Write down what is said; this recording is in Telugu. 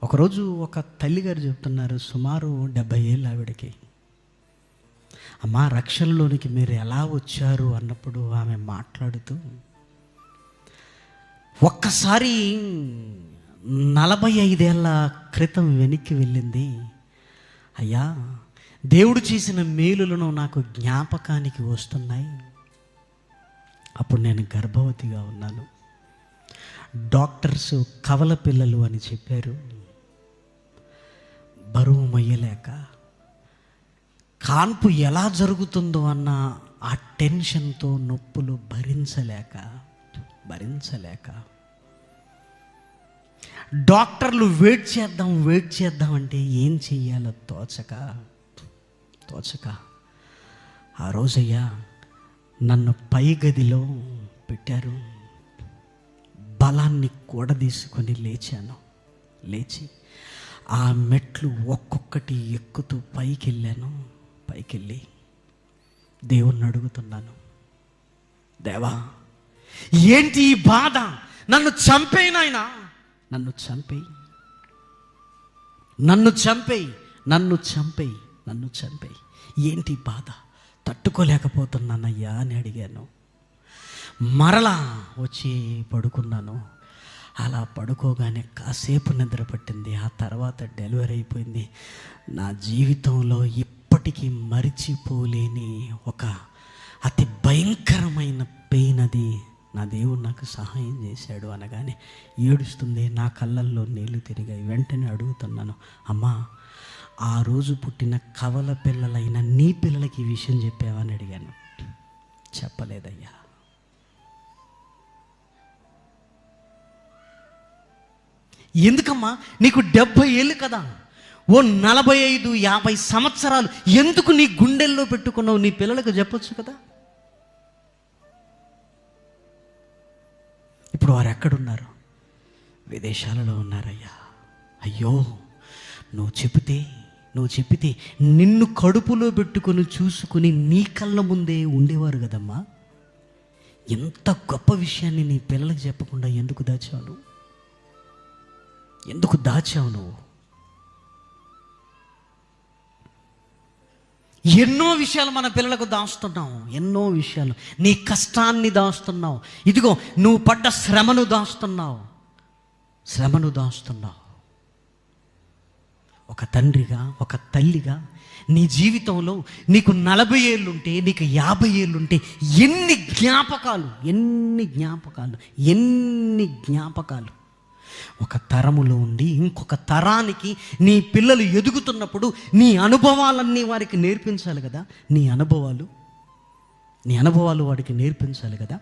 ఒకరోజు ఒక తల్లిగారు చెప్తున్నారు, సుమారు 70 ఏళ్ళు ఆవిడకి. అమ్మా, రక్షణలోనికి మీరు ఎలా వచ్చారు అన్నప్పుడు ఆమె మాట్లాడుతూ ఒక్కసారి 45 ఏళ్ళ క్రితం వెనక్కి వెళ్ళింది. అయ్యా, దేవుడు చేసిన మేలులను నాకు జ్ఞాపకానికి వస్తున్నాయి. అప్పుడు నేను గర్భవతిగా ఉన్నాను. డాక్టర్స్ కవల పిల్లలు అని చెప్పారు. బరువు మొయ్యలేక, కాన్పు ఎలా జరుగుతుందో అన్న ఆ టెన్షన్తో నొప్పులు భరించలేక డాక్టర్లు వెయిట్ చేద్దాం అంటే ఏం చెయ్యాలో తోచక ఆ రోజయ్యా నన్ను పై గదిలో పెట్టారు. బలాన్ని కూడదీసుకొని లేచి ఆ మెట్లు ఒక్కొక్కటి ఎక్కుతూ పైకెళ్ళి దేవుణ్ణి అడుగుతున్నాను, దేవా, ఏంటి ఈ బాధ? నన్ను చంపేయి నాయనా, నన్ను చంపేయి. ఏంటి బాధ? తట్టుకోలేకపోతున్నానయ్యా అని అడిగాను. మరలా వచ్చి పడుకున్నాను. అలా పడుకోగానే కాసేపు నిద్ర పట్టింది. ఆ తర్వాత డెలివరీ అయిపోయింది. నా జీవితంలో ఇప్పటికీ మరిచిపోలేని ఒక అతి భయంకరమైన పెయిన్ అది. నా దేవుడు నాకు సహాయం చేశాడు అనగానే ఏడుస్తుంది. నా కళ్ళల్లో నీళ్లు తిరిగాయి. వెంటనే అడుగుతున్నాను, అమ్మా, ఆ రోజు పుట్టిన కవల పిల్లలైన నీ పిల్లలకి ఈ విషయం చెప్పావా అని అడిగాను. చెప్పలేదయ్యా. ఎందుకమ్మా? నీకు 70 ఏళ్ళు కదా, ఓ 45-50 సంవత్సరాలు ఎందుకు నీ గుండెల్లో పెట్టుకున్నావు? నీ పిల్లలకు చెప్పొచ్చు కదా. ఇప్పుడు వారు ఎక్కడున్నారు? విదేశాలలో ఉన్నారయ్యా. అయ్యో, నువ్వు చెబితే నిన్ను కడుపులో పెట్టుకొని చూసుకుని నీ కళ్ళ ముందే ఉండేవారు కదమ్మా. ఎంత గొప్ప విషయాన్ని నీ పిల్లలకు చెప్పకుండా ఎందుకు దాచావు నువ్వు? ఎన్నో విషయాలు మన పిల్లలకు దాస్తున్నావు. ఎన్నో విషయాలు, నీ కష్టాన్ని దాస్తున్నావు. ఇదిగో, నువ్వు పడ్డ శ్రమను దాస్తున్నావు. ఒక తండ్రిగా, ఒక తల్లిగా నీ జీవితంలో నీకు 40 ఏళ్ళుంటే, నీకు 50 ఏళ్ళుంటే ఎన్ని జ్ఞాపకాలు ఒక తరములో ఉండి ఇంకొక తరానికి నీ పిల్లలు ఎదుగుతున్నప్పుడు నీ అనుభవాలన్నీ వారికి నేర్పించాలి కదా. నీ అనుభవాలు వాడికి నేర్పించాలి కదా.